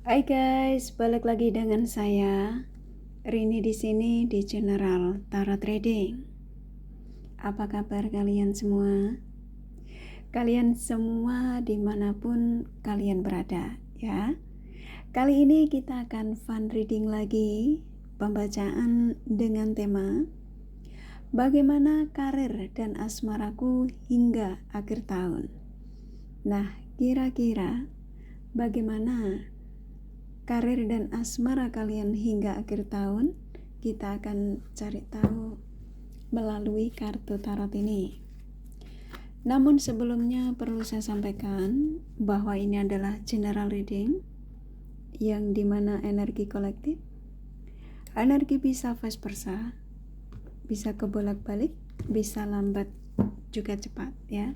Hai guys, balik lagi dengan saya Rini di sini di General Tarot Trading. Apa kabar kalian semua? Kalian semua dimanapun kalian berada, ya. Kali ini kita akan fun reading lagi, pembacaan dengan tema bagaimana karir dan asmaraku hingga akhir tahun. Nah, kira-kira bagaimana karir dan asmara kalian hingga akhir tahun? Kita akan cari tahu melalui kartu tarot ini. Namun sebelumnya perlu saya sampaikan bahwa ini adalah general reading yang dimana energi kolektif, energi bisa vice versa, bisa kebolak-balik, bisa lambat juga cepat, ya.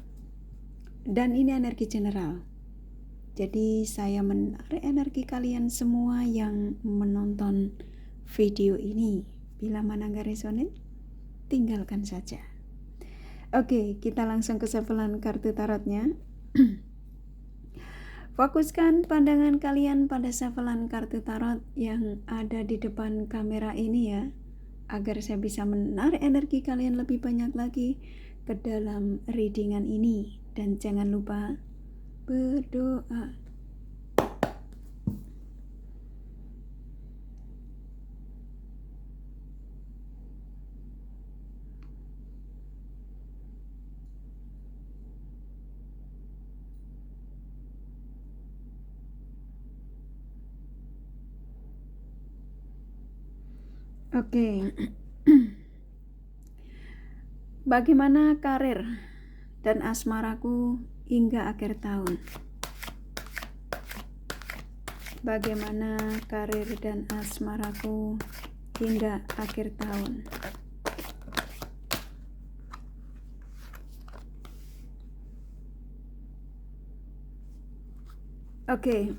Dan ini energi general. Jadi saya menarik energi kalian semua yang menonton video ini. Bila mana nggak resonan, tinggalkan saja. Oke, kita langsung ke sebelan kartu tarotnya. Fokuskan pandangan kalian pada sebelan kartu tarot yang ada di depan kamera ini ya, agar saya bisa menarik energi kalian lebih banyak lagi ke dalam readingan ini. Dan jangan lupa berdoa. Oke. Bagaimana karir dan asmaraku hingga akhir tahun? Bagaimana karir dan asmaraku hingga akhir tahun? Oke.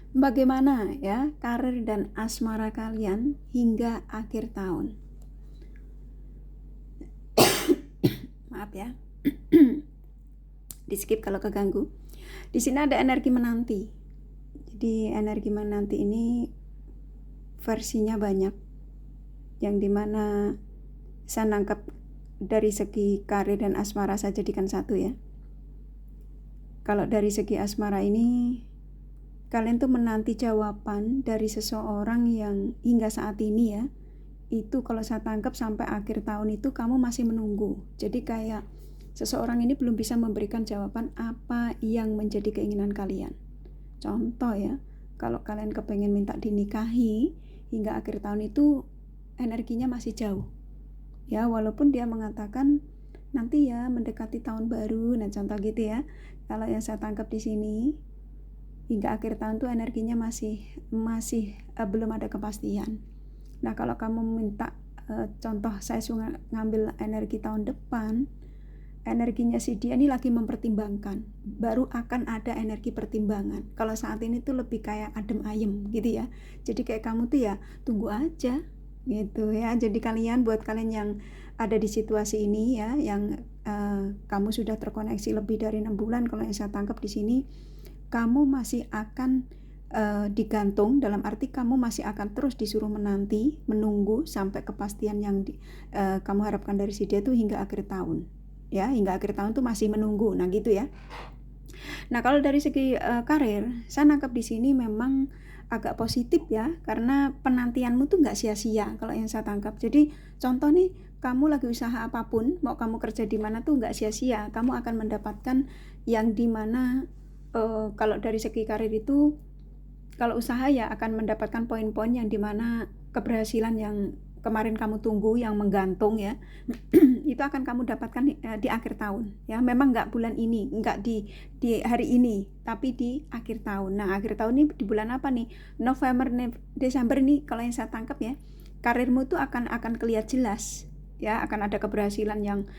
Bagaimana ya karir dan asmara kalian hingga akhir tahun? Maaf ya. Di skip kalau keganggu. Di sini ada energi menanti. Jadi energi menanti ini versinya banyak. Yang dimana saya nangkap dari segi karir dan asmara saya jadikan satu ya. Kalau dari segi asmara ini, kalian tuh menanti jawaban dari seseorang yang hingga saat ini ya, itu kalau saya tangkap sampai akhir tahun itu kamu masih menunggu. Jadi kayak seseorang ini belum bisa memberikan jawaban apa yang menjadi keinginan kalian. Contoh ya, kalau kalian kepengen minta dinikahi hingga akhir tahun itu energinya masih jauh. Ya, walaupun dia mengatakan nanti ya mendekati tahun baru, nah contoh gitu ya. Kalau yang saya tangkap di sini hingga akhir tahun tuh energinya masih belum ada kepastian. Nah, kalau kamu minta contoh saya ngambil energi tahun depan, energinya si dia ini lagi mempertimbangkan, baru akan ada energi pertimbangan. Kalau saat ini tuh lebih kayak adem ayem gitu ya. Jadi kayak kamu tuh ya tunggu aja gitu ya. Jadi buat kalian yang ada di situasi ini ya, yang kamu sudah terkoneksi lebih dari 6 bulan, kalau yang saya tangkap di sini kamu masih akan digantung, dalam arti kamu masih akan terus disuruh menanti, menunggu sampai kepastian yang kamu harapkan dari si dia tuh hingga akhir tahun ya, hingga akhir tahun tuh masih menunggu. Nah gitu ya. Nah kalau dari segi karir, saya nangkap di sini memang agak positif ya, karena penantianmu tuh nggak sia-sia kalau yang saya tangkap. Jadi contoh nih, kamu lagi usaha apapun, mau kamu kerja di mana tuh nggak sia-sia, kamu akan mendapatkan yang dimana kalau dari segi karir itu, kalau usaha ya akan mendapatkan poin-poin yang dimana keberhasilan yang kemarin kamu tunggu, yang menggantung ya, itu akan kamu dapatkan di akhir tahun ya. Memang nggak bulan ini, nggak di hari ini, tapi di akhir tahun. Nah akhir tahun ini di bulan apa nih? November, Desember ini kalau yang saya tangkap ya, karirmu tuh akan kelihatan jelas ya, akan ada keberhasilan yang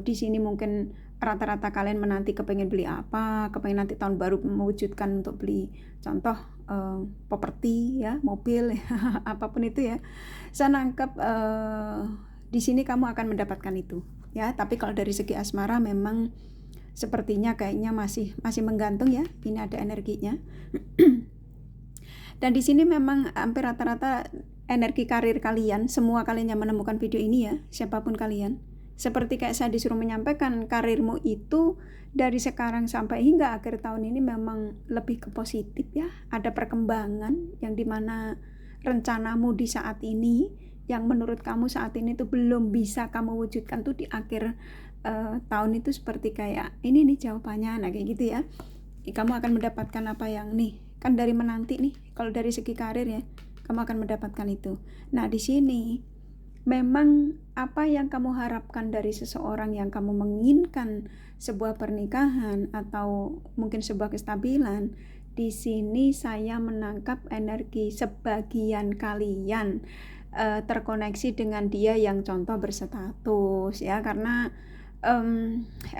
di sini mungkin rata-rata kalian menanti kepengen beli apa, kepengen nanti tahun baru mewujudkan untuk beli contoh properti ya, mobil ya, apapun itu ya. Saya nangkep di sini kamu akan mendapatkan itu ya. Tapi kalau dari segi asmara memang sepertinya kayaknya masih menggantung ya. Ini ada energinya. Dan di sini memang hampir rata-rata energi karir kalian, semua kalian yang menemukan video ini ya, siapapun kalian, seperti kayak saya disuruh menyampaikan, karirmu itu dari sekarang sampai hingga akhir tahun ini memang lebih ke positif ya. Ada perkembangan yang dimana rencanamu di saat ini, yang menurut kamu saat ini tuh belum bisa kamu wujudkan tuh di akhir tahun itu seperti kayak ini nih jawabannya, nah kayak gitu ya. Kamu akan mendapatkan apa yang nih, kan dari menanti nih, kalau dari segi karir ya, kamu akan mendapatkan itu. Nah di sini memang apa yang kamu harapkan dari seseorang yang kamu menginginkan sebuah pernikahan atau mungkin sebuah kestabilan, di sini saya menangkap energi sebagian kalian terkoneksi dengan dia yang contoh berstatus ya, karena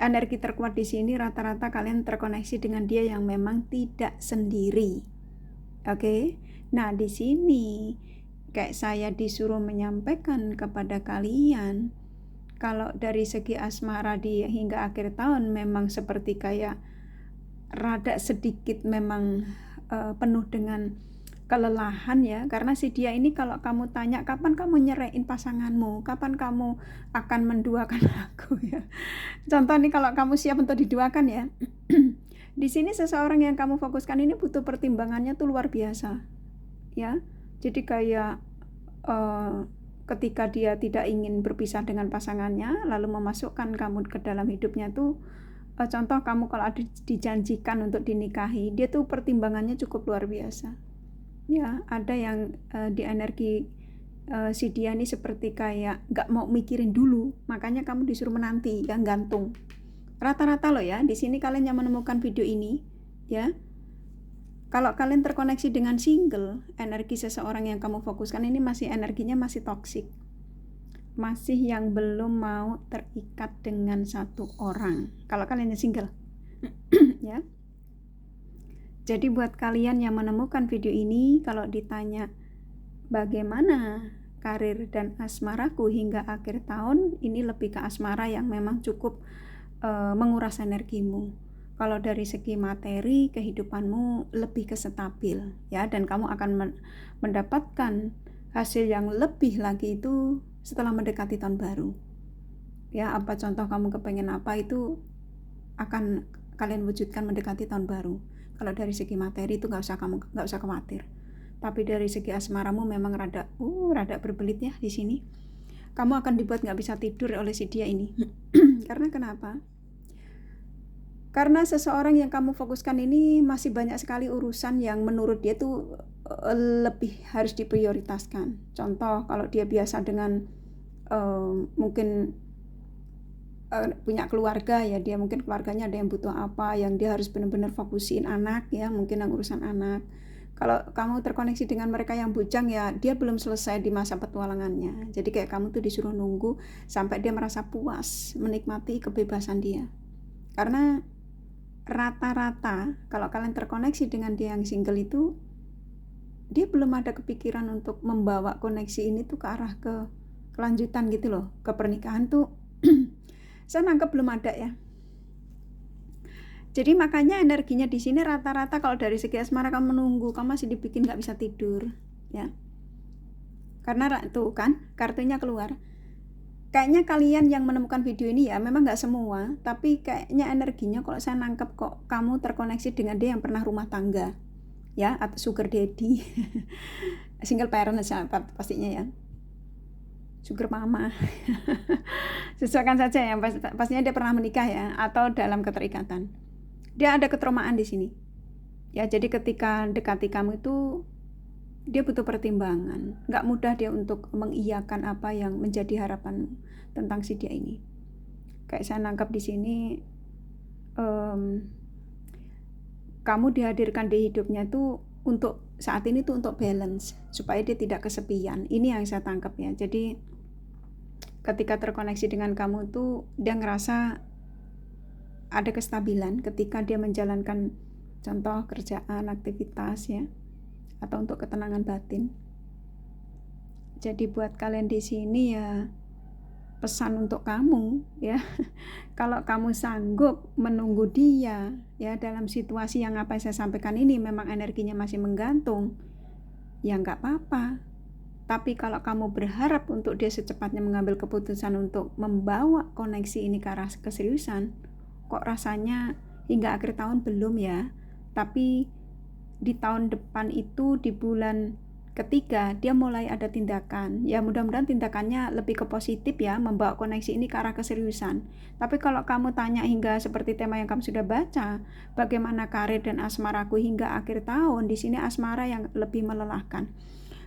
energi terkuat di sini rata-rata kalian terkoneksi dengan dia yang memang tidak sendiri. Oke. Nah, di sini kayak saya disuruh menyampaikan kepada kalian kalau dari segi asmara hingga akhir tahun memang seperti kayak rada sedikit memang penuh dengan kelelahan ya, karena si dia ini kalau kamu tanya kapan kamu nyerahin pasanganmu, kapan kamu akan menduakan aku ya. Contoh nih kalau kamu siap untuk diduakan ya. Di sini seseorang yang kamu fokuskan ini butuh pertimbangannya tuh luar biasa. Ya. Jadi kayak ketika dia tidak ingin berpisah dengan pasangannya lalu memasukkan kamu ke dalam hidupnya tuh contoh kamu kalau ada dijanjikan untuk dinikahi, dia tuh pertimbangannya cukup luar biasa. Ya, ada yang di energi si dia ini seperti kayak gak mau mikirin dulu, makanya kamu disuruh menanti, yang gantung. Rata-rata loh ya, di sini kalian yang menemukan video ini, ya. Kalau kalian terkoneksi dengan single, energi seseorang yang kamu fokuskan ini masih energinya masih toksik, masih yang belum mau terikat dengan satu orang. Kalau kalian yang single, ya. Jadi buat kalian yang menemukan video ini, kalau ditanya bagaimana karir dan asmaraku hingga akhir tahun, ini lebih ke asmara yang memang cukup menguras energimu. Kalau dari segi materi, kehidupanmu lebih ke stabil ya, dan kamu akan mendapatkan hasil yang lebih lagi itu setelah mendekati tahun baru. Ya, apa contoh kamu kepengen apa itu akan kalian wujudkan mendekati tahun baru. Kalau dari segi materi itu nggak usah khawatir. Tapi dari segi asmaramu memang rada berbelit ya di sini. Kamu akan dibuat nggak bisa tidur oleh si dia ini. Karena kenapa? Karena seseorang yang kamu fokuskan ini masih banyak sekali urusan yang menurut dia tuh lebih harus diprioritaskan. Contoh kalau dia biasa dengan mungkin punya keluarga ya, dia mungkin keluarganya ada yang butuh apa, yang dia harus benar-benar fokusin anak ya, mungkin yang urusan anak. Kalau kamu terkoneksi dengan mereka yang bujang ya, dia belum selesai di masa petualangannya. Jadi kayak kamu tuh disuruh nunggu sampai dia merasa puas menikmati kebebasan dia. Karena rata-rata kalau kalian terkoneksi dengan dia yang single itu, dia belum ada kepikiran untuk membawa koneksi ini tuh ke arah ke kelanjutan gitu loh, ke pernikahan tuh. Saya nangkep belum ada ya. Jadi makanya energinya di sini rata-rata kalau dari segi asmara kamu menunggu, kamu masih dibikin nggak bisa tidur, ya. Karena tuh kan kartunya keluar. Kayaknya kalian yang menemukan video ini ya, memang nggak semua, tapi kayaknya energinya kalau saya nangkep kok kamu terkoneksi dengan dia yang pernah rumah tangga, ya, atau sugar daddy, single parent pastinya ya. Sugar mama. Sesuaikan saja ya, pastinya dia pernah menikah ya, atau dalam keterikatan. Dia ada ketramaan di sini. Ya, jadi ketika dekati kamu itu dia butuh pertimbangan. Nggak mudah dia untuk mengiyakan apa yang menjadi harapan tentang si dia ini. Kayak saya nangkap di sini, kamu dihadirkan di hidupnya tuh untuk saat ini tuh untuk balance supaya dia tidak kesepian. Ini yang saya tangkap ya. Jadi ketika terkoneksi dengan kamu tuh dia ngerasa ada kestabilan ketika dia menjalankan contoh kerjaan, aktivitas ya, atau untuk ketenangan batin. Jadi buat kalian di sini ya, pesan untuk kamu ya. Kalau kamu sanggup menunggu dia ya dalam situasi yang apa yang saya sampaikan ini memang energinya masih menggantung, ya nggak apa-apa. Tapi kalau kamu berharap untuk dia secepatnya mengambil keputusan untuk membawa koneksi ini ke arah keseriusan, kok rasanya hingga akhir tahun belum ya. Tapi di tahun depan itu di bulan ketiga dia mulai ada tindakan, ya mudah-mudahan tindakannya lebih ke positif ya, membawa koneksi ini ke arah keseriusan. Tapi kalau kamu tanya hingga seperti tema yang kamu sudah baca, bagaimana karir dan asmaraku hingga akhir tahun, di sini asmara yang lebih melelahkan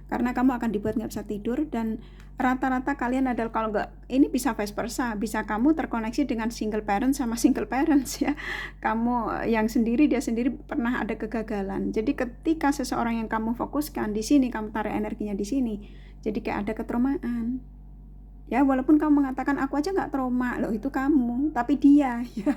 karena kamu akan dibuat nggak bisa tidur. Dan rata-rata kalian adalah, kalau nggak ini bisa vice versa, bisa kamu terkoneksi dengan single parent sama single parents ya, kamu yang sendiri, dia sendiri pernah ada kegagalan. Jadi ketika seseorang yang kamu fokuskan di sini, kamu tarik energinya di sini, jadi kayak ada ketraumaan ya. Walaupun kamu mengatakan aku aja nggak trauma, loh itu kamu, tapi dia ya.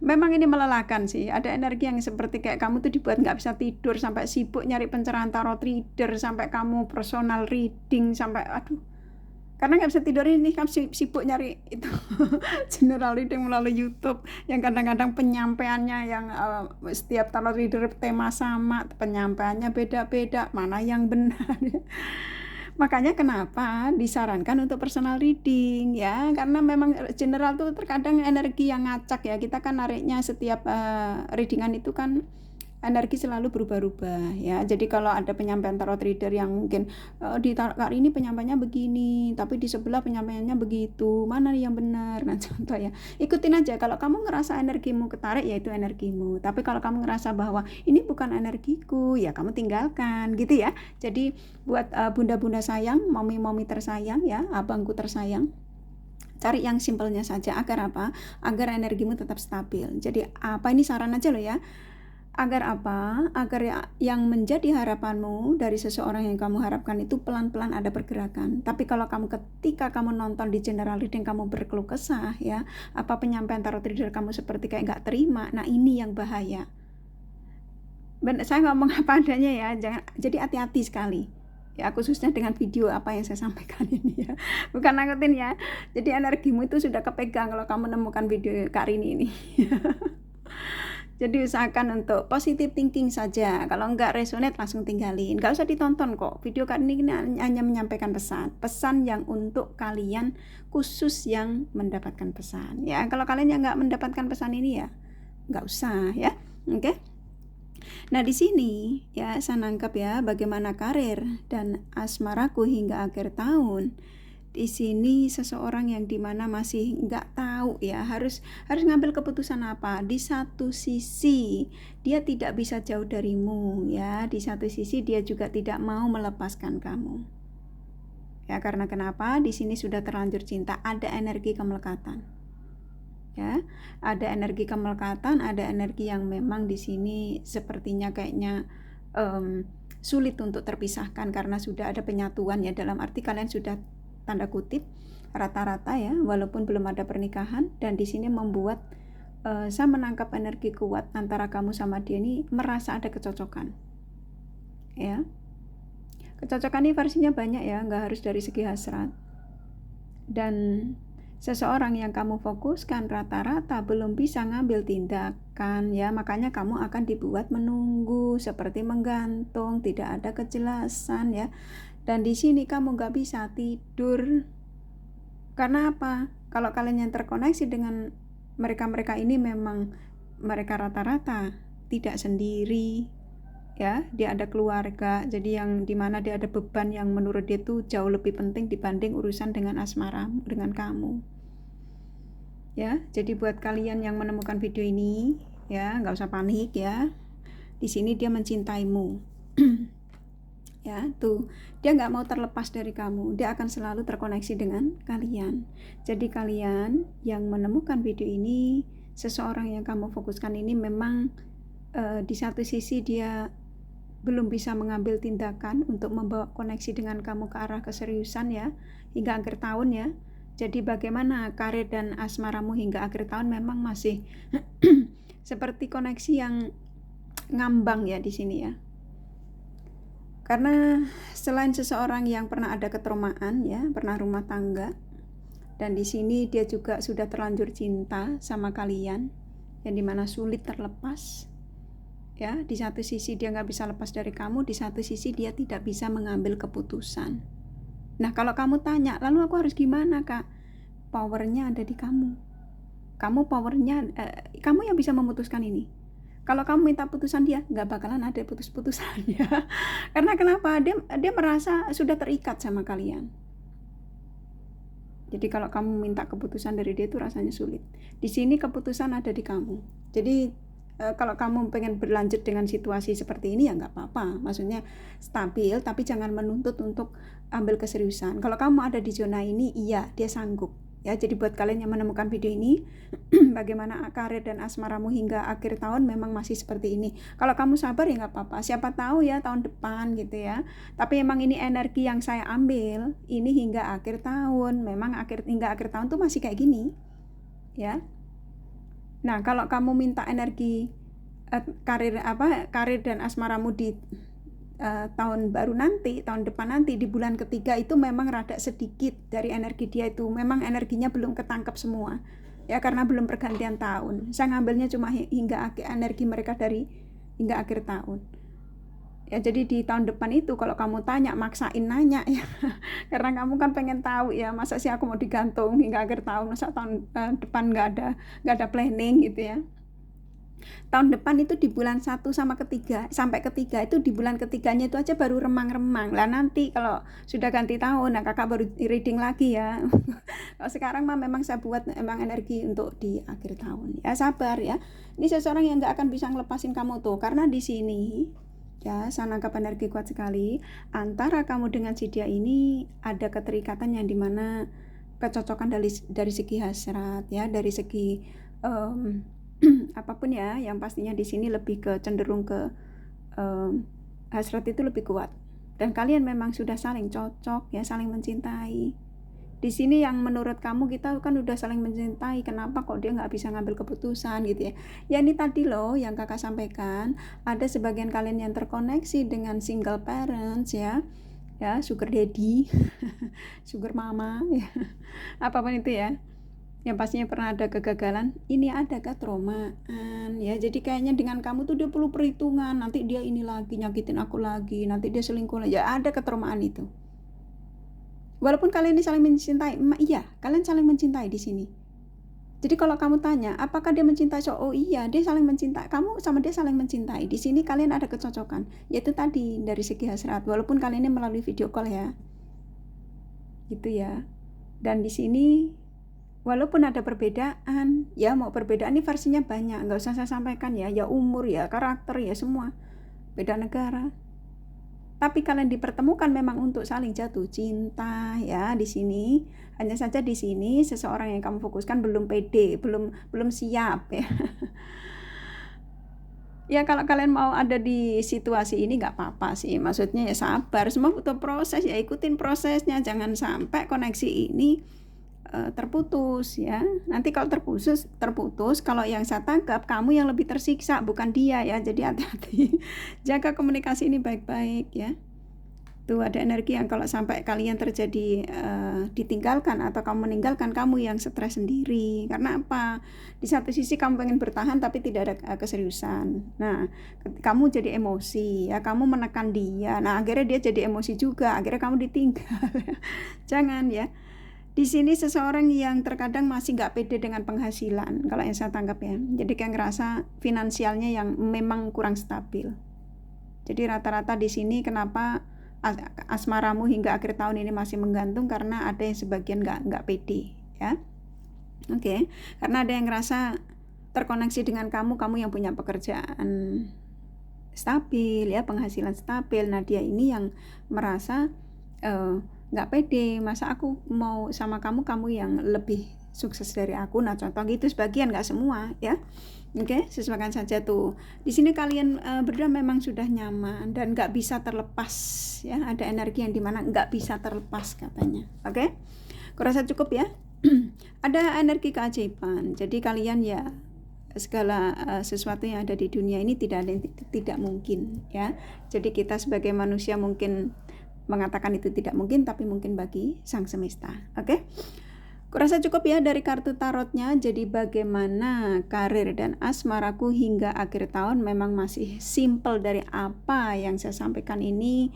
Memang ini melelahkan sih. Ada energi yang seperti kayak kamu tuh dibuat nggak bisa tidur, sampai sibuk nyari pencerahan tarot reader, sampai kamu personal reading, sampai aduh, karena nggak bisa tidur ini kamu sibuk nyari itu general reading melalui YouTube, yang kadang-kadang penyampaiannya yang setiap tarot reader tema sama, penyampaiannya beda-beda, mana yang benar. Makanya kenapa disarankan untuk personal reading ya, karena memang general tuh terkadang energi yang ngacak ya. Kita kan nariknya setiap readingan itu kan energi selalu berubah-ubah ya. Jadi kalau ada penyampaian tarot reader yang mungkin di tarot kali ini penyampaiannya begini, tapi di sebelah penyampaiannya begitu, mana yang benar? Nah contoh ya, ikutin aja. Kalau kamu ngerasa energimu ketarik, ya itu energimu. Tapi kalau kamu ngerasa bahwa ini bukan energiku, ya kamu tinggalkan gitu ya. Jadi buat bunda-bunda sayang, mami-mami tersayang ya, abangku tersayang, cari yang simpelnya saja. Agar apa? Agar energimu tetap stabil. Jadi apa, ini saran aja loh ya. Agar apa? Agar yang menjadi harapanmu dari seseorang yang kamu harapkan itu pelan-pelan ada pergerakan. Tapi kalau ketika kamu nonton di general reading kamu berkeluh kesah ya, apa penyampaian tarot reader kamu seperti kayak nggak terima, nah ini yang bahaya. Saya ngomong apa adanya ya, jangan, jadi hati-hati sekali ya, khususnya dengan video apa yang saya sampaikan ini ya, bukan nakutin ya. Jadi energimu itu sudah kepegang kalau kamu menemukan video Kak Rini ini. Jadi usahakan untuk positive thinking saja. Kalau enggak resonate langsung tinggalin. Enggak usah ditonton kok. Video kali ini hanya menyampaikan pesan yang untuk kalian, khusus yang mendapatkan pesan. Ya, kalau kalian yang enggak mendapatkan pesan ini ya enggak usah ya. Oke. Nah, di sini ya saya nangkap ya bagaimana karir dan asmaraku hingga akhir tahun. Di sini seseorang yang dimana masih nggak tahu ya harus ngambil keputusan apa. Di satu sisi dia tidak bisa jauh darimu ya, di satu sisi dia juga tidak mau melepaskan kamu ya. Karena kenapa? Di sini sudah terlanjur cinta, ada energi kemelekatan ya, ada energi kemelekatan, ada energi yang memang di sini sepertinya kayaknya sulit untuk terpisahkan karena sudah ada penyatuan ya, dalam arti kalian sudah tanda kutip rata-rata ya, walaupun belum ada pernikahan. Dan di sini membuat saya menangkap energi kuat antara kamu sama dia ini, merasa ada kecocokan ya. Kecocokan ini versinya banyak ya, nggak harus dari segi hasrat. Dan seseorang yang kamu fokuskan rata-rata belum bisa ngambil tindakan ya, makanya kamu akan dibuat menunggu, seperti menggantung, tidak ada kejelasan ya. Dan di sini kamu gak bisa tidur. Karena apa? Kalau kalian yang terkoneksi dengan mereka-mereka ini, memang mereka rata-rata tidak sendiri ya, dia ada keluarga. Jadi yang dimana dia ada beban yang menurut dia tuh jauh lebih penting dibanding urusan dengan asmara dengan kamu ya. Jadi buat kalian yang menemukan video ini ya, nggak usah panik ya. Di sini dia mencintaimu. Ya tuh, dia nggak mau terlepas dari kamu, dia akan selalu terkoneksi dengan kalian. Jadi kalian yang menemukan video ini, seseorang yang kamu fokuskan ini memang di satu sisi dia belum bisa mengambil tindakan untuk membawa koneksi dengan kamu ke arah keseriusan ya, hingga akhir tahun ya. Jadi bagaimana karir dan asmaramu hingga akhir tahun memang masih seperti koneksi yang ngambang ya di sini ya. Karena selain seseorang yang pernah ada ketraumaan ya, pernah rumah tangga, dan di sini dia juga sudah terlanjur cinta sama kalian, yang dimana sulit terlepas. Ya, di satu sisi dia nggak bisa lepas dari kamu, di satu sisi dia tidak bisa mengambil keputusan. Nah, kalau kamu tanya, lalu aku harus gimana, Kak? Powernya ada di kamu. Kamu powernya, kamu yang bisa memutuskan ini. Kalau kamu minta putusan dia, nggak bakalan ada putus-putusan ya. Karena kenapa? Dia merasa sudah terikat sama kalian. Jadi kalau kamu minta keputusan dari dia itu rasanya sulit. Di sini keputusan ada di kamu. Jadi kalau kamu pengen berlanjut dengan situasi seperti ini ya nggak apa-apa, maksudnya stabil, tapi jangan menuntut untuk ambil keseriusan. Kalau kamu ada di zona ini, iya dia sanggup ya. Jadi buat kalian yang menemukan video ini bagaimana karir dan asmaramu hingga akhir tahun memang masih seperti ini. Kalau kamu sabar ya nggak apa-apa, siapa tahu ya tahun depan gitu ya. Tapi emang ini energi yang saya ambil ini hingga akhir tahun, memang hingga akhir tahun tuh masih kayak gini ya. Nah, kalau kamu minta energi karir dan asmaramu di tahun baru nanti, tahun depan nanti, di bulan ketiga itu memang rada sedikit dari energi dia itu. Memang energinya belum ketangkep semua. Ya, karena belum pergantian tahun. Saya ngambilnya cuma hingga energi mereka dari hingga akhir tahun. Ya, jadi di tahun depan itu kalau kamu tanya, maksain nanya ya. Karena kamu kan pengen tahu ya, masa sih aku mau digantung hingga akhir tahun, masa tahun depan nggak ada planning gitu ya. Tahun depan itu di bulan 1 sampai ketiga itu di bulan ketiganya itu aja baru remang-remang. Lah nanti kalau sudah ganti tahun, nah kakak baru reading lagi ya. Kalau sekarang mah memang saya buat emang energi untuk di akhir tahun. Ya sabar ya. Ini seseorang yang nggak akan bisa ngelepasin kamu tuh, karena di sini ya, saya nangkap energi kuat sekali. Antara kamu dengan si dia ini ada keterikatan yang dimana kecocokan dari segi hasrat ya, dari segi apapun ya, yang pastinya di sini lebih ke cenderung ke hasrat itu lebih kuat. Dan kalian memang sudah saling cocok ya, saling mencintai. Di sini yang menurut kamu kita kan udah saling mencintai, kenapa kok dia nggak bisa ngambil keputusan gitu ya. Ya ini tadi loh yang kakak sampaikan, ada sebagian kalian yang terkoneksi dengan single parents ya, sugar daddy, sugar mama ya, apapun itu ya. Yang pastinya pernah ada kegagalan, ini ada ketraumaan ya. Jadi kayaknya dengan kamu tuh dia perlu perhitungan, nanti dia ini lagi nyakitin aku lagi, nanti dia selingkuh lagi, ya ada ketraumaan itu. Walaupun kalian ini saling mencintai, iya, kalian saling mencintai di sini. Jadi kalau kamu tanya, apakah dia mencintai? Oh iya, dia saling mencintai. Kamu sama dia saling mencintai. Di sini kalian ada kecocokan, yaitu tadi dari segi hasrat. Walaupun kalian ini melalui video call ya, gitu ya. Dan di sini, walaupun ada perbedaan, ya mau perbedaan ini versinya banyak, nggak usah saya sampaikan ya. Ya umur, ya karakter, ya semua. Beda negara. Tapi kalian dipertemukan memang untuk saling jatuh cinta ya di sini. Hanya saja di sini seseorang yang kamu fokuskan belum pede, belum siap ya. Ya kalau kalian mau ada di situasi ini nggak apa-apa sih. Maksudnya ya sabar, semua butuh proses ya, ikutin prosesnya. Jangan sampai koneksi ini terputus ya. Nanti kalau terputus, kalau yang saya tangkap kamu yang lebih tersiksa, bukan dia ya. Jadi hati-hati. Jaga komunikasi ini baik-baik ya. Tuh ada energi yang kalau sampai kalian terjadi ditinggalkan atau kamu meninggalkan, kamu yang stres sendiri. Karena apa? Di satu sisi kamu pengen bertahan tapi tidak ada keseriusan. Nah, kamu jadi emosi ya, kamu menekan dia. Nah, akhirnya dia jadi emosi juga, akhirnya kamu ditinggal. Jangan ya. Di sini seseorang yang terkadang masih nggak pede dengan penghasilan, kalau yang saya tangkap ya. Jadi kayak ngerasa finansialnya yang memang kurang stabil. Jadi rata-rata di sini kenapa asmaramu hingga akhir tahun ini masih menggantung, karena ada yang sebagian nggak pede ya. Oke. Karena ada yang ngerasa terkoneksi dengan kamu yang punya pekerjaan stabil ya, penghasilan stabil. Nah dia ini yang merasa nggak pede, masa aku mau sama kamu yang lebih sukses dari aku. Nah contoh gitu, sebagian, nggak semua ya. Oke, sesuaikan saja tuh. Di sini kalian berdua memang sudah nyaman dan nggak bisa terlepas ya. Ada energi yang dimana nggak bisa terlepas katanya. Oke, kurasa cukup ya. Ada energi keajaiban. Jadi kalian ya segala sesuatu yang ada di dunia ini tidak ada yang tidak mungkin ya. Jadi kita sebagai manusia mungkin mengatakan itu tidak mungkin, tapi mungkin bagi sang semesta. Oke? Kurasa cukup ya dari kartu tarotnya. Jadi bagaimana karir dan asmaraku hingga akhir tahun memang masih simple dari apa yang saya sampaikan ini.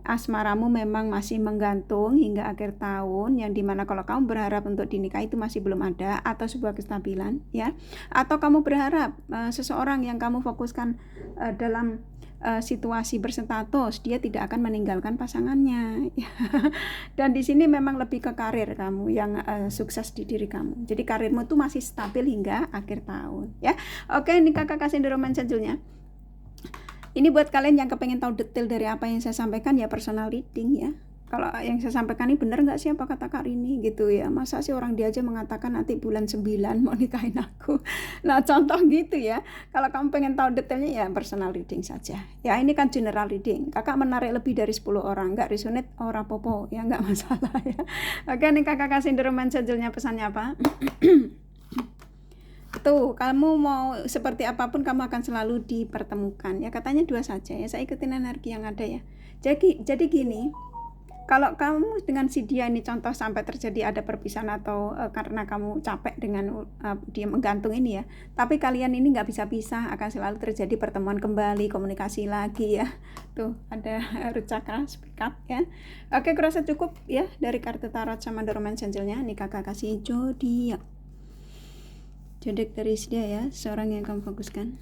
Asmaramu memang masih menggantung hingga akhir tahun, yang dimana kalau kamu berharap untuk dinikahi itu masih belum ada, atau sebuah kestabilan ya, atau kamu berharap seseorang yang kamu fokuskan dalam situasi berstatus, dia tidak akan meninggalkan pasangannya. Dan di sini memang lebih ke karir kamu yang sukses di diri kamu. Jadi karirmu tuh masih stabil hingga akhir tahun ya. Oke, ini kakak kasih endorsement sajunya. Ini buat kalian yang kepengen tahu detail dari apa yang saya sampaikan ya, personal reading ya. Kalau yang saya sampaikan ini benar nggak sih apa kata Kak Rini gitu ya. Masa sih orang dia aja mengatakan nanti bulan 9 mau nikahin aku. Nah contoh gitu ya. Kalau kamu pengen tahu detailnya ya personal reading saja. Ya ini kan general reading. Kakak menarik lebih dari 10 orang. Nggak resonate ora popo ya, nggak masalah ya. Oke, nih kakak kasih endorsement sajunya, pesannya apa? Tuh, kamu mau seperti apapun kamu akan selalu dipertemukan ya, katanya 2 saja ya. Saya ikutin energi yang ada ya. Jadi gini, kalau kamu dengan si dia ini contoh sampai terjadi ada perpisahan atau karena kamu capek dengan dia menggantung ini ya, tapi kalian ini nggak bisa pisah, akan selalu terjadi pertemuan kembali, komunikasi lagi ya. Tuh ada root chakra speak up ya. Oke, kurasa cukup ya dari kartu tarot sama endorsement angelnya. Nih kakak kasih zodiak. Zodiak dari dia ya, seorang yang kamu fokuskan.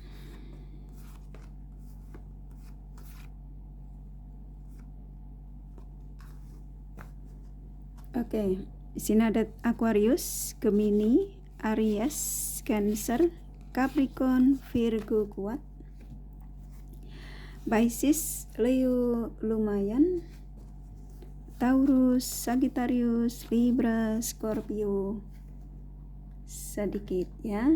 Oke, di sini ada Aquarius, Gemini, Aries, Cancer, Capricorn, Virgo kuat, Pisces, Leo lumayan, Taurus, Sagittarius, Libra, Scorpio sedikit ya.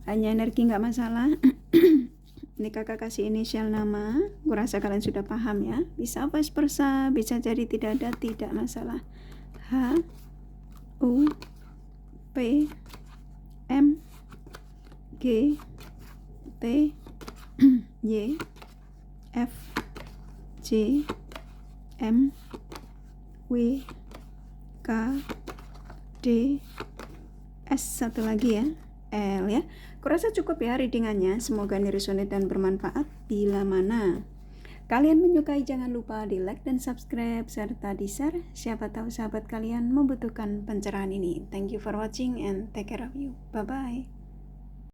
Hanya energi nggak masalah. Ini kakak kasih inisial nama, gue rasa kalian sudah paham ya. Bisa vice versa, bisa jadi tidak ada, tidak masalah. H U P M G T Y F J M W K D S, satu lagi ya, L ya. Kurasa cukup ya readingannya. Semoga ini resonate dan bermanfaat. Bila mana kalian menyukai, jangan lupa di like dan subscribe serta di share. Siapa tahu sahabat kalian membutuhkan pencerahan ini. Thank you for watching and take care of you. Bye bye.